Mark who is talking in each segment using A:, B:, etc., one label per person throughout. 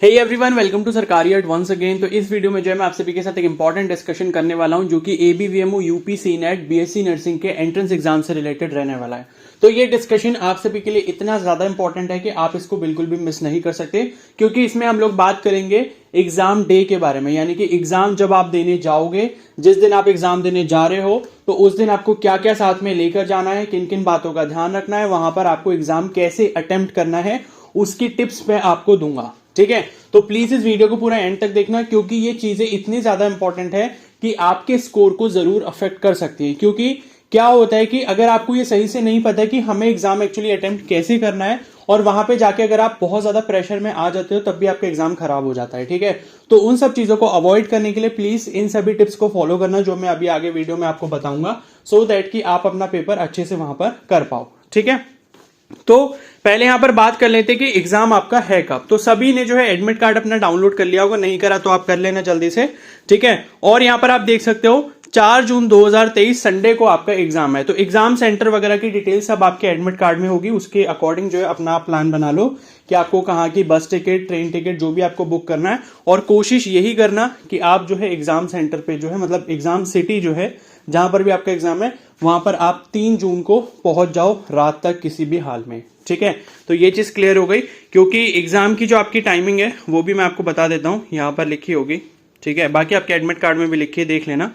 A: Hey everyone, welcome to सरकारी अर्ट once again. तो इस वीडियो में जो है मैं आप सभी के साथ एक इंपॉर्टेंट डिस्कशन करने वाला हूं जो कि एबीवीएमओ यूपी सीनेट बीएससी नर्सिंग के एंट्रेंस एग्जाम से रिलेटेड रहने वाला है। तो ये डिस्कशन आप सभी के लिए इतना ज्यादा इंपॉर्टेंट है कि आप इसको बिल्कुल भी मिस नहीं कर सकते, क्योंकि इसमें हम लोग बात करेंगे एग्जाम डे के बारे में, यानी कि एग्जाम जब आप देने जाओगे, जिस दिन आप एग्जाम देने जा रहे हो, तो उस दिन आपको क्या क्या साथ में लेकर जाना है, किन किन बातों का ध्यान रखना है, वहां पर आपको एग्जाम कैसे अटेम्प्ट करना है, उसकी टिप्स मैं आपको दूंगा। ठीक है, तो प्लीज इस वीडियो को पूरा एंड तक देखना, क्योंकि ये चीजें इतनी ज्यादा इंपॉर्टेंट है कि आपके स्कोर को जरूर अफेक्ट कर सकती है। क्योंकि क्या होता है कि अगर आपको ये सही से नहीं पता है कि हमें एग्जाम एक्चुअली अटेम्प्ट कैसे करना है, और वहां पे जाके अगर आप बहुत ज्यादा प्रेशर में आ जाते हो, तब भी आपका एग्जाम खराब हो जाता है। ठीक है, तो उन सब चीजों को अवॉइड करने के लिए प्लीज इन सभी टिप्स को फॉलो करना जो मैं अभी आगे वीडियो में आपको बताऊंगा, सो दैट कि आप अपना पेपर अच्छे से वहां पर कर पाओ। ठीक है, तो पहले यहां पर बात कर लेते कि एग्जाम आपका है कब। तो सभी ने जो है एडमिट कार्ड अपना डाउनलोड कर लिया होगा, नहीं करा तो आप कर लेना जल्दी से। ठीक है, और यहां पर आप देख सकते हो 4 जून 2023 संडे को आपका एग्जाम है। तो एग्जाम सेंटर वगैरह की डिटेल सब आपके एडमिट कार्ड में होगी, उसके अकॉर्डिंग जो है अपना प्लान बना लो कि आपको कहाँ की बस टिकट, ट्रेन टिकट जो भी आपको बुक करना है। और कोशिश यही करना कि आप जो है एग्जाम सेंटर पे जो है, मतलब एग्जाम सिटी जो है जहां पर भी आपका एग्जाम है, वहां पर आप 3 जून को पहुंच जाओ रात तक किसी भी हाल में। ठीक है, तो ये चीज क्लियर हो गई, क्योंकि एग्जाम की जो आपकी टाइमिंग है वो भी मैं आपको बता देता हूं, यहां पर लिखी होगी। ठीक है, बाकी आपके एडमिट कार्ड में भी लिखी है, देख लेना।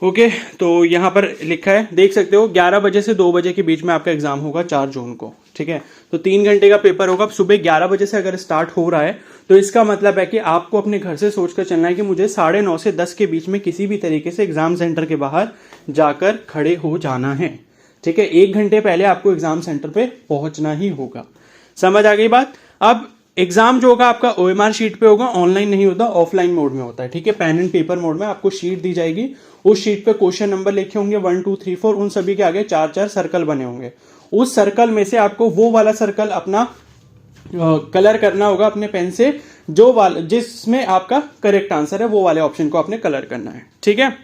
A: ओके, तो यहां पर लिखा है, देख सकते हो 11 बजे से 2 बजे के बीच में आपका एग्जाम होगा 4 जून को। ठीक है, तो 3 घंटे का पेपर होगा। सुबह 11 बजे से अगर स्टार्ट हो रहा है तो इसका मतलब है कि आपको अपने घर से सोचकर चलना है कि मुझे 9:30 से 10 के बीच में किसी भी तरीके से एग्जाम सेंटर के बाहर जाकर खड़े हो जाना है। ठीक है, 1 घंटे पहले आपको एग्जाम सेंटर पे पहुंचना ही होगा। समझ आ गई बात। अब एग्जाम जो होगा आपका ओएमआर शीट पे होगा, ऑनलाइन नहीं होता, ऑफलाइन मोड में होता है। ठीक है, पेन एंड पेपर मोड में आपको शीट दी जाएगी, उस शीट पे क्वेश्चन नंबर लिखे होंगे 1 2 3 4, उन सभी के आगे 4-4 सर्कल बने होंगे। उस सर्कल में से आपको वो वाला सर्कल अपना कलर करना होगा अपने पेन से, जो वाला जिसमें आपका करेक्ट आंसर है वो वाले ऑप्शन को आपने कलर करना है। ठीक है,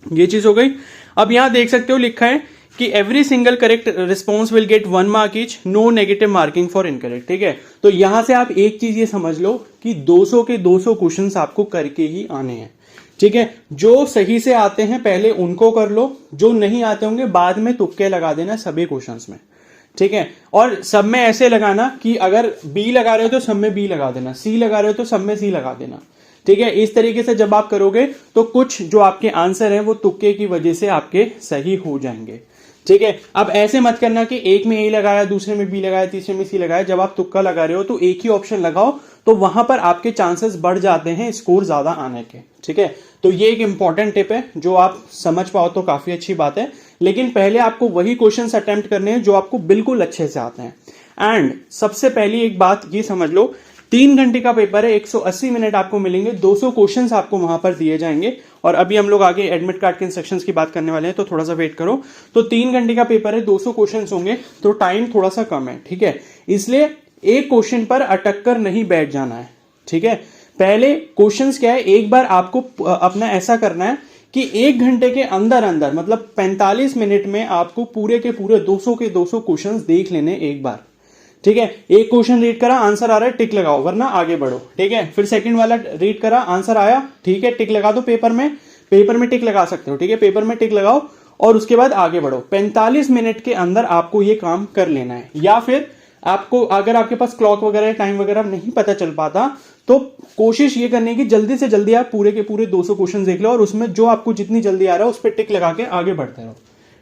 A: ये चीज हो गई। अब यहां देख सकते हो लिखा है कि every single correct response will get 1 mark each, no negative marking for incorrect. ठीक है, तो यहां से आप एक चीज ये समझ लो कि 200 के 200 क्वेश्चन आपको करके ही आने हैं। ठीक है, जो सही से आते हैं पहले उनको कर लो, जो नहीं आते होंगे बाद में तुक्के लगा देना सभी क्वेश्चंस में। ठीक है, और सब में ऐसे लगाना कि अगर बी लगा रहे हो तो सब में बी लगा देना, सी लगा रहे हो तो सब में सी लगा देना। ठीक है, इस तरीके से जब आप करोगे तो कुछ जो आपके आंसर है वो तुक्के की वजह से आपके सही हो जाएंगे। ठीक है, अब ऐसे मत करना कि एक में ए लगाया, दूसरे में बी लगाया, तीसरे में सी लगाया। जब आप तुक्का लगा रहे हो तो एक ही ऑप्शन लगाओ, तो वहां पर आपके चांसेस बढ़ जाते हैं स्कोर ज्यादा आने के। ठीक है, तो ये एक इंपॉर्टेंट टिप है, जो आप समझ पाओ तो काफी अच्छी बात है। लेकिन पहले आपको वही क्वेश्चंस अटेम्प्ट करने हैं जो आपको बिल्कुल अच्छे से आते हैं। एंड सबसे पहली एक बात ये समझ लो, 3 घंटे का पेपर है, 180 मिनट आपको मिलेंगे, 200 क्वेश्चंस आपको वहां पर दिए जाएंगे। और अभी हम लोग आगे एडमिट कार्ड के इंस्ट्रक्शंस की बात करने वाले हैं, तो थोड़ा सा वेट करो। तो 3 घंटे का पेपर है, 200 क्वेश्चंस होंगे, तो टाइम थोड़ा सा कम है। ठीक है, इसलिए एक क्वेश्चन पर अटक कर नहीं बैठ जाना है। ठीक है, पहले क्वेश्चंस क्या है, एक बार आपको अपना ऐसा करना है कि 1 घंटे के अंदर अंदर, मतलब 45 मिनट में आपको पूरे के पूरे 200 के 200 क्वेश्चंस देख लेने एक बार। ठीक है, एक क्वेश्चन रीड करा, आंसर आ रहा है, टिक लगाओ वरना आगे बढ़ो। ठीक है, फिर सेकंड वाला रीड करा, आंसर आया, ठीक है, टिक लगा दो पेपर में टिक लगा सकते हो। ठीक है, पेपर में टिक लगाओ और उसके बाद आगे बढ़ो। 45 मिनट के अंदर आपको ये काम कर लेना है। या फिर आपको अगर आपके पास क्लॉक वगैरह टाइम वगैरह नहीं पता चल पाता, तो कोशिश ये करने की जल्दी से जल्दी आप पूरे के पूरे 200 क्वेश्चन देख लो, और उसमें जो आपको जितनी जल्दी आ रहा है उस पर टिक लगा के आगे बढ़ते रहो।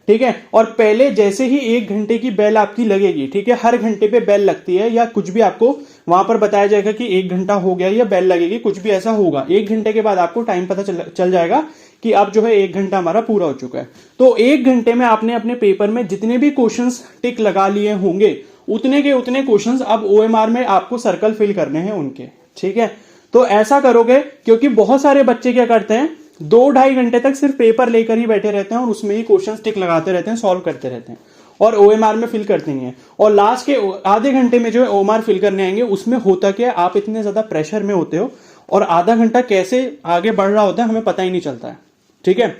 A: ठीक है, और पहले जैसे ही 1 घंटे की बेल आपकी लगेगी, ठीक है, हर घंटे पे बेल लगती है या कुछ भी आपको वहां पर बताया जाएगा कि 1 घंटा हो गया या बेल लगेगी, कुछ भी ऐसा होगा, 1 घंटे के बाद आपको टाइम पता चल जाएगा कि अब जो है 1 घंटा हमारा पूरा हो चुका है। तो 1 घंटे में आपने अपने पेपर में जितने भी क्वेश्चंस टिक लगा लिए होंगे, उतने के उतने क्वेश्चंस अब ओएमआर में आपको सर्कल फिल करने हैं उनके। ठीक है, तो ऐसा करोगे, क्योंकि बहुत सारे बच्चे क्या करते हैं, 2-2.5 घंटे तक सिर्फ पेपर लेकर ही बैठे रहते हैं और उसमें ही क्वेश्चन टिक लगाते रहते हैं, सॉल्व करते रहते हैं, और ओएमआर में फिल करते नहीं है। और लास्ट के आधे घंटे में जो है ओएमआर फिल करने आएंगे, उसमें होता क्या है, आप इतने ज्यादा प्रेशर में होते हो और आधा घंटा कैसे आगे बढ़ रहा होता है हमें पता ही नहीं चलता है। ठीक है,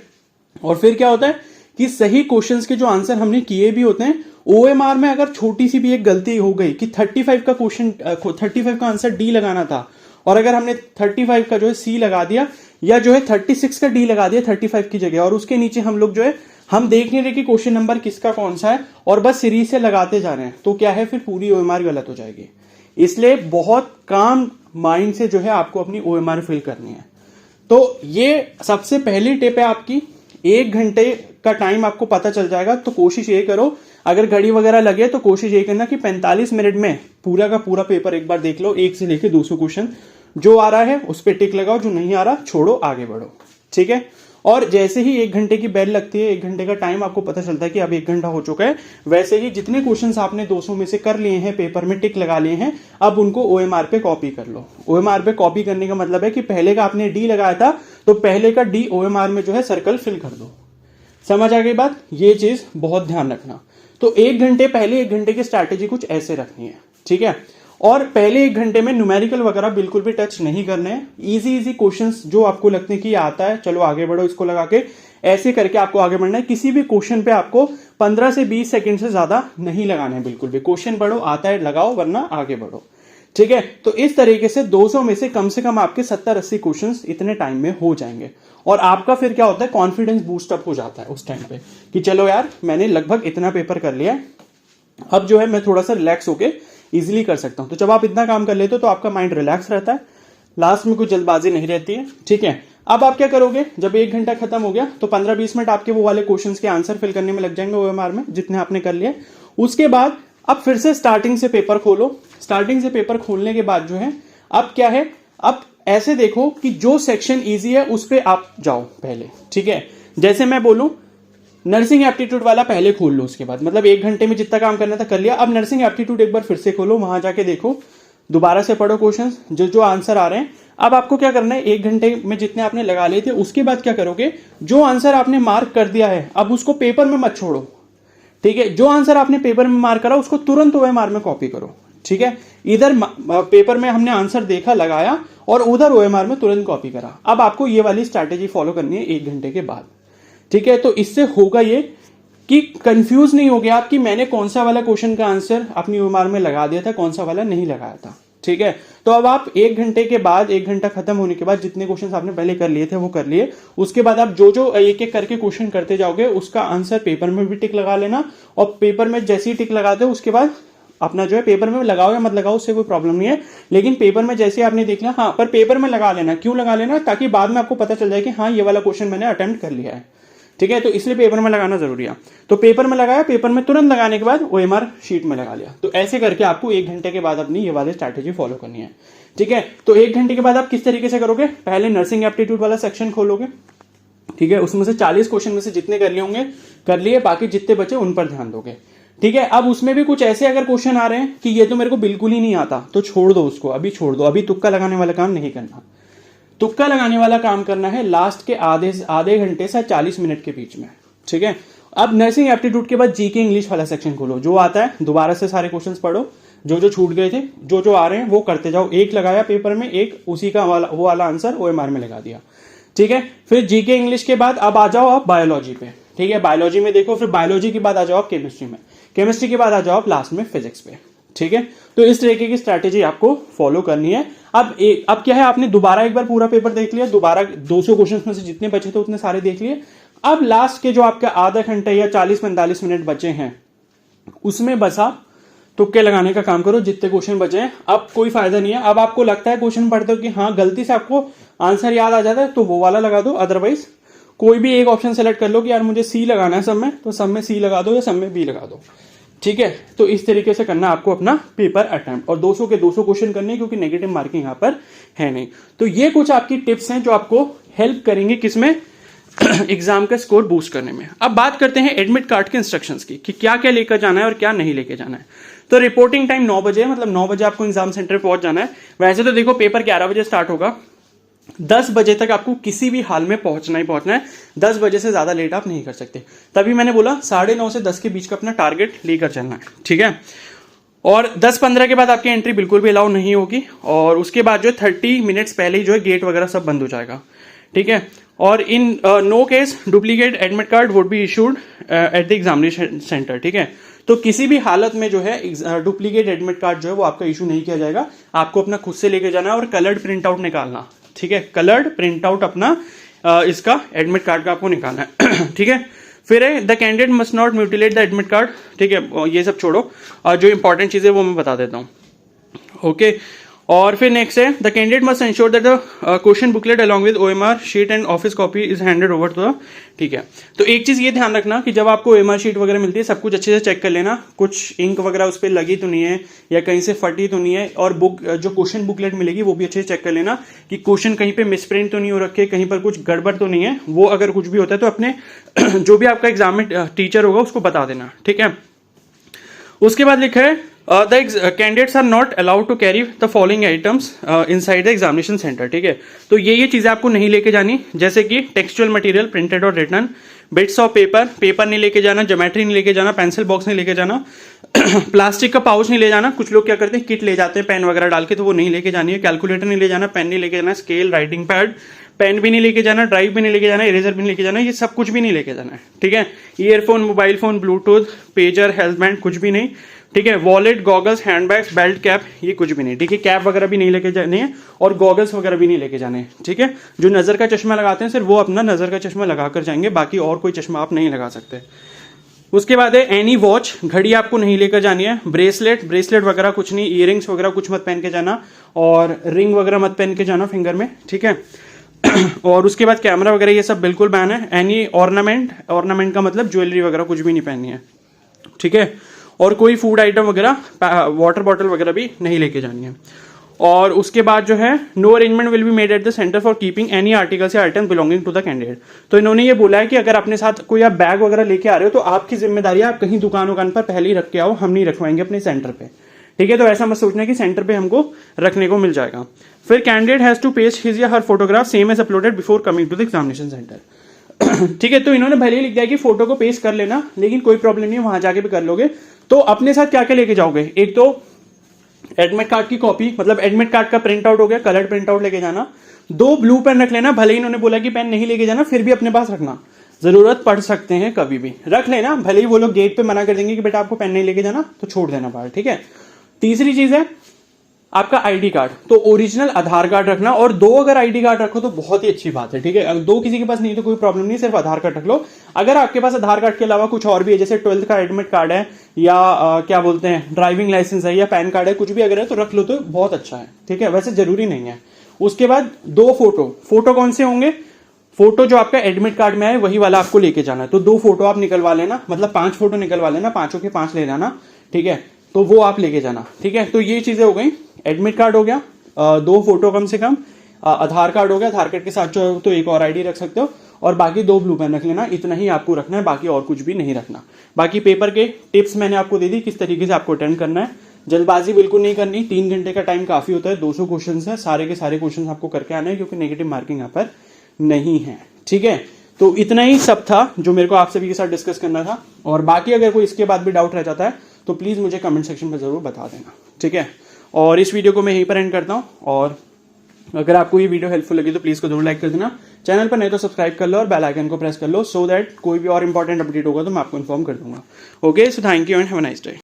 A: और फिर क्या होता है कि सही क्वेश्चंस के जो आंसर हमने किए भी होते हैं ओएमआर में अगर छोटी सी भी एक गलती हो गई कि 35 का क्वेश्चन 35 का आंसर डी लगाना था और अगर हमने 35 का जो है सी लगा दिया या जो है 36 का डी लगा दिया 35 की जगह और उसके नीचे हम लोग जो है हम देख नहीं रहे कि क्वेश्चन नंबर किसका कौन सा है और बस सीरीज से लगाते जा रहे हैं, तो क्या है फिर पूरी ओएमआर गलत हो जाएगी। इसलिए बहुत काम माइंड से जो है आपको अपनी ओएमआर फिल करनी है। तो ये सबसे पहली टिप है आपकी। 1 घंटे का टाइम आपको पता चल जाएगा, तो कोशिश ये करो, अगर घड़ी वगैरह लगे तो कोशिश ये करना कि 45 मिनट में पूरा का पूरा पेपर एक बार देख लो, 1 से लेकर 200 क्वेश्चन। जो आ रहा है उस पर टिक लगाओ, जो नहीं आ रहा छोड़ो, आगे बढ़ो, ठीक है। और जैसे ही 1 घंटे की बेल लगती है, 1 घंटे का टाइम आपको पता चलता है कि अब 1 घंटा हो चुका है, वैसे ही जितने क्वेश्चंस आपने 200 में से कर लिए हैं, पेपर में टिक लगा लिए हैं, अब उनको ओएमआर पे कॉपी कर लो। ओएमआर पे कॉपी करने का मतलब है कि पहले का आपने डी लगाया था तो पहले का डी ओएमआर में जो है सर्कल फिल कर दो। समझ आ गई बात? ये चीज बहुत ध्यान रखना। तो 1 घंटे पहले 1 घंटे की स्ट्रैटेजी कुछ ऐसे रखनी है, ठीक है। और पहले 1 घंटे में न्यूमेरिकल वगैरह बिल्कुल भी टच नहीं करने हैं। इजी क्वेश्चंस जो आपको लगते हैं कि आता है, चलो आगे बढ़ो, इसको लगा के ऐसे करके आपको आगे बढ़ना है। किसी भी क्वेश्चन पे आपको 15 से 20 सेकंड से ज्यादा नहीं लगाना है बिल्कुल भी। क्वेश्चन पढ़ो, आता है लगाओ, वरना आगे बढ़ो, ठीक है। तो इस तरीके से 200 में से कम आपके 70-80 क्वेश्चंस इतने टाइम में हो जाएंगे और आपका फिर क्या होता है, कॉन्फिडेंस बूस्ट अप हो जाता है उस टाइम पे कि चलो यार मैंने लगभग इतना पेपर कर लिया, अब जो है मैं थोड़ा सा रिलैक्स होके इजीली कर सकता हूं। तो जब आप इतना काम कर लेते हो तो आपका माइंड रिलैक्स रहता है, लास्ट में कुछ जल्दबाजी नहीं रहती है, ठीक है। अब आप क्या करोगे, जब 1 घंटा खत्म हो गया तो 15-20 मिनट आपके वो वाले क्वेश्चंस के आंसर फिल करने में लग जाएंगे ओएमआर में, जितने आपने कर लिए। उसके बाद अब फिर से स्टार्टिंग से पेपर खोलो। स्टार्टिंग से पेपर खोलने के बाद जो है अब क्या है, अब ऐसे देखो कि जो सेक्शन इजी है उस पर आप जाओ पहले, ठीक है। जैसे मैं बोलूं नर्सिंग एप्टीट्यूड वाला पहले खोल लो, उसके बाद मतलब 1 घंटे में जितना काम करना था कर लिया। अब नर्सिंग एप्टीट्यूड एक बार फिर से खोलो, वहां जाके देखो, दोबारा से पढ़ो क्वेश्चंस, जो आंसर आ रहे हैं। अब आपको क्या करना है, 1 घंटे में जितने आपने लगा लिए थे उसके बाद क्या करोगे, जो आंसर आपने मार्क कर दिया है अब उसको पेपर में मत छोड़ो, ठीक है। जो आंसर आपने पेपर में मार्क करा उसको तुरंत ओएमआर में कॉपी करो, ठीक है। इधर पेपर में हमने आंसर देखा, लगाया, और उधर ओएमआर में तुरंत कॉपी करा। अब आपको ये वाली स्ट्रैटेजी फॉलो करनी है 1 घंटे के बाद, ठीक है। तो इससे होगा ये कि कंफ्यूज नहीं हो गया आप कि मैंने कौन सा वाला क्वेश्चन का आंसर अपनी ओएमआर में लगा दिया था, कौन सा वाला नहीं लगाया था, ठीक है। तो अब आप 1 घंटे के बाद, 1 घंटा खत्म होने के बाद जितने क्वेश्चन आपने पहले कर लिए थे वो कर लिए। उसके बाद आप जो एक एक करके क्वेश्चन करते जाओगे उसका आंसर पेपर में भी टिक लगा लेना, और पेपर में जैसे ही टिक लगा दो उसके बाद अपना जो है पेपर में लगाओ या मत लगाओ उससे कोई प्रॉब्लम नहीं है, लेकिन पेपर में जैसे आपने देख लिया, हाँ, पर पेपर में लगा लेना। क्यों लगा लेना, ताकि बाद में आपको पता चल जाए कि हाँ ये वाला क्वेश्चन मैंने अटेम्प्ट कर लिया है, ठीक है। तो इसलिए पेपर में लगाना जरूरी है। तो पेपर में लगाया, पेपर में तुरंत लगाने के बाद ओएमआर शीट में लगा लिया। तो ऐसे करके आपको 1 घंटे के बाद अपनी ये वाली स्ट्रैटेजी फॉलो करनी है, ठीक है। तो 1 घंटे के बाद आप किस तरीके से करोगे, पहले नर्सिंग एप्टीट्यूड वाला सेक्शन खोलोगे, ठीक है। उसमें से 40 क्वेश्चन में से जितने कर लिए होंगे कर लिए, बाकी जितने बचे उन पर ध्यान दोगे, ठीक है। अब उसमें भी कुछ ऐसे अगर क्वेश्चन आ रहे हैं कि ये तो मेरे को बिल्कुल ही नहीं आता, तो छोड़ दो उसको, अभी छोड़ दो। अभी तुक्का लगाने वाला काम नहीं करना। तुक्का लगाने वाला काम करना है लास्ट के आधे घंटे से 40 मिनट के बीच में, ठीक है। अब नर्सिंग एप्टीट्यूड के बाद जीके इंग्लिश वाला सेक्शन खोलो। जो आता है दोबारा से सारे क्वेश्चंस पढ़ो, जो छूट गए थे, जो आ रहे हैं वो करते जाओ। एक लगाया पेपर में, एक उसी का वो वाला आंसर ओएमआर में लगा दिया, ठीक है। फिर जीके इंग्लिश के बाद अब आ जाओ आप बायोलॉजी पे, ठीक है। बायोलॉजी में देखो, फिर बायोलॉजी के बाद आ जाओ आप केमिस्ट्री में, केमिस्ट्री के बाद आ जाओ आप लास्ट में फिजिक्स पे, ठीक है। तो इस तरीके की स्ट्रैटेजी आपको फॉलो करनी है। अब क्या है, आपने दोबारा एक बार पूरा पेपर देख लिया, दोबारा 200 क्वेश्चन में से जितने बचे थे उतने सारे देख लिए। अब लास्ट के जो आपका आधा घंटा या 40-45 मिनट बचे हैं उसमें बस आप तुक्के लगाने का काम करो। जितने क्वेश्चन बचे हैं अब कोई फायदा नहीं है। अब आपको लगता है क्वेश्चन पढ़ते हो कि हाँ गलती से आपको आंसर याद आ जाता है तो वो वाला लगा दो, अदरवाइज कोई भी एक ऑप्शन सेलेक्ट कर लो कि यार मुझे सी लगाना है सब में, तो सब में सी लगा दो या सब में बी लगा दो, ठीक है। तो इस तरीके से करना आपको अपना पेपर अटेम्प्ट, और 200 के 200 क्वेश्चन करने, क्योंकि नेगेटिव मार्किंग यहां पर है नहीं। तो ये कुछ आपकी टिप्स हैं जो आपको हेल्प करेंगे किसमें, एग्जाम का स्कोर बूस्ट करने में। अब बात करते हैं एडमिट कार्ड के इंस्ट्रक्शंस की कि क्या क्या लेकर जाना है और क्या नहीं लेकर जाना है। तो रिपोर्टिंग टाइम 9 बजे, मतलब 9 बजे आपको एग्जाम सेंटर पे पहुंच जाना है। वैसे तो देखो पेपर 11 बजे स्टार्ट होगा, 10 बजे तक आपको किसी भी हाल में पहुंचना ही पहुंचना है। 10 बजे से ज्यादा लेट आप नहीं कर सकते। तभी मैंने बोला 9:30 से 10 के बीच का अपना टारगेट लेकर चलना है, ठीक है। और 10-15 के बाद आपकी एंट्री बिल्कुल भी अलाउ नहीं होगी, और उसके बाद जो 30 मिनट्स पहले ही जो है गेट वगैरह सब बंद हो जाएगा, ठीक है। और in no case duplicate admit card would be issued at the examination centre, ठीक है। तो किसी भी हालत में जो है डुप्लीकेट एडमिट कार्ड जो है वो आपका इशू नहीं किया जाएगा, आपको अपना खुद से लेके जाना है और कलर्ड प्रिंट आउट निकालना, ठीक है। कलर्ड प्रिंट आउट अपना इसका एडमिट कार्ड का आपको निकालना है ठीक है। फिर है the candidate must not mutilate the admit card, ठीक है। ये सब छोड़ो, जो इंपॉर्टेंट चीज़ है वो मैं बता देता हूँ, ओके। और फिर नेक्स्ट है the candidate must ensure that the question booklet along with OMR sheet and office copy is handed over to the, ठीक है। तो एक चीज ये ध्यान रखना कि जब आपको OMR शीट वगैरह मिलती है सब कुछ अच्छे से चेक कर लेना, कुछ इंक वगैरह उस पर लगी तो नहीं है या कहीं से फटी तो नहीं है, और बुक जो क्वेश्चन बुकलेट मिलेगी वो भी अच्छे से चेक कर लेना कि क्वेश्चन कहीं पे मिसप्रिंट तो नहीं हो रखे, कहीं पर कुछ गड़बड़ तो नहीं है। वो अगर कुछ भी होता है तो अपने जो भी आपका एग्जाम में टीचर होगा उसको बता देना, ठीक है। उसके बाद लिखा है the candidates are not allowed to carry the following items inside the examination centre, ठीक है। तो ये चीजें आपको नहीं लेके जानी, जैसे कि टेक्सचुअल मटेरियल प्रिंटेड और रिटन, बिट्स ऑफ पेपर नहीं लेके जाना, ज्योमेट्री नहीं लेके जाना, पेंसिल बॉक्स नहीं लेके जाना प्लास्टिक का पाउच नहीं ले जाना। कुछ लोग क्या करते हैं किट ले जाते हैं पेन वगैरह डाल के, तो वो नहीं लेके जानी है। कैलकुलेटर नहीं ले जाना, पेन नहीं लेके जाना, स्केल, राइटिंग पैड, पेन भी नहीं लेके जाना, ड्राइव भी नहीं लेके जाना, इरेजर भी नहीं लेके जाना, ये सब कुछ भी नहीं लेके जाना है, ठीक है। Earphone, mobile phone, Bluetooth, pager, health band, कुछ भी नहीं, ठीक है। Wallet, goggles, handbags, belt, cap, ये कुछ भी नहीं, ठीक है। कैप वगैरह भी नहीं लेके जाने हैं और गॉगल्स वगैरह भी नहीं लेके जाने हैं, ठीक है। जो नजर का चश्मा लगाते हैं सिर्फ वो अपना नजर का चश्मा लगाकर जाएंगे, बाकी और कोई चश्मा आप नहीं लगा सकते। उसके बाद है एनी वॉच, घड़ी आपको नहीं लेकर जानी है। ब्रेसलेट वगैरह कुछ नहीं, इयरिंग्स वगैरह कुछ मत पहन के जाना, और रिंग वगैरह मत पहन के जाना फिंगर में, ठीक है। और उसके बाद कैमरा वगैरह ये सब बिल्कुल बैन है। एनी ऑर्नामेंट का मतलब ज्वेलरी वगैरह कुछ भी नहीं पहननी है, ठीक है। और कोई फूड आइटम वगैरह, वाटर बॉटल वगैरह भी नहीं लेके जानी है। और उसके बाद जो है no arrangement will be made at the centre for keeping any articles या item belonging to the candidate. तो इन्होंने ये बोला है कि अगर अपने साथ कोई आप बैग वगैरह लेके आ रहे हो तो आपकी जिम्मेदारी है आप कहीं दुकान पर पहले ही रख के आओ, हम नहीं रखवाएंगे अपने सेंटर पे, ठीक है। तो ऐसा मत सोचना कि सेंटर पे हमको रखने को मिल जाएगा। फिर candidate has to paste his या her photograph same as uploaded before coming to the examination centre, ठीक है। तो इन्होंने भले ही लिख दिया कि फोटो को पेस्ट कर लेना, लेकिन कोई प्रॉब्लम नहीं है, वहां जाके भी कर लोगे। तो अपने साथ क्या क्या लेके जाओगे, एक तो एडमिट कार्ड की कॉपी, मतलब एडमिट कार्ड का प्रिंट आउट हो गया, कलर प्रिंट आउट लेके जाना। 2 ब्लू पेन रख लेना, भले ही इन्होंने बोला कि पेन नहीं लेके जाना, फिर भी अपने पास रखना, जरूरत पड़ सकते हैं कभी भी, रख लेना। भले ही वो लोग गेट पे मना कर देंगे कि बेटा आपको पेन नहीं लेके जाना, तो छोड़ देना बाहर, ठीक है। तीसरी चीज है आपका आईडी कार्ड, तो ओरिजिनल आधार कार्ड रखना, और 2 अगर आईडी कार्ड रखो तो बहुत ही अच्छी बात है, ठीक है। अगर 2 किसी के पास नहीं तो कोई प्रॉब्लम नहीं, सिर्फ आधार कार्ड रख लो। अगर आपके पास आधार कार्ड के अलावा कुछ और भी है, जैसे 12th का एडमिट कार्ड है, या क्या बोलते हैं ड्राइविंग लाइसेंस है, या पैन कार्ड है, कुछ भी अगर है तो रख लो तो बहुत अच्छा है, ठीक है। वैसे जरूरी नहीं है। उसके बाद 2 फोटो कौन से होंगे, फोटो जो आपका एडमिट कार्ड में है वही वाला आपको लेके जाना है। तो 2 फोटो आप निकलवा लेना, मतलब 5 फोटो निकलवा लेना, 5 के 5 ले जाना, ठीक है। तो वो आप लेके जाना, ठीक है। तो ये चीजें हो गई, एडमिट कार्ड हो गया, 2 फोटो कम से कम, आधार कार्ड हो गया, आधार कार्ड के साथ जो तो एक और आईडी रख सकते हो, और बाकी 2 ब्लू पेन रख लेना। इतना ही आपको रखना है, बाकी और कुछ भी नहीं रखना। बाकी पेपर के टिप्स मैंने आपको दे दी किस तरीके से आपको अटेंड करना है। जल्दबाजी बिल्कुल नहीं करनी, 3 घंटे का टाइम काफी होता है, 200 क्वेश्चन है, सारे के सारे क्वेश्चन आपको करके आने हैं, क्योंकि नेगेटिव मार्किंग यहाँ पर नहीं है, ठीक है। तो इतना ही सब था जो मेरे को आप सभी के साथ डिस्कस करना था। और बाकी अगर कोई इसके बाद भी डाउट रह जाता है तो प्लीज मुझे कमेंट सेक्शन में जरूर बता देना, ठीक है। और इस वीडियो को मैं यहीं पर एंड करता हूं, और अगर आपको ये वीडियो हेल्पफुल लगी तो प्लीज को जरूर लाइक कर देना, चैनल पर नहीं तो सब्सक्राइब कर लो और बेल आइकन को प्रेस कर लो, सो दैट कोई भी और इंपॉर्टेंट अपडेट होगा तो मैं आपको इन्फॉर्म कर दूंगा। Okay, so thank you and have a nice day.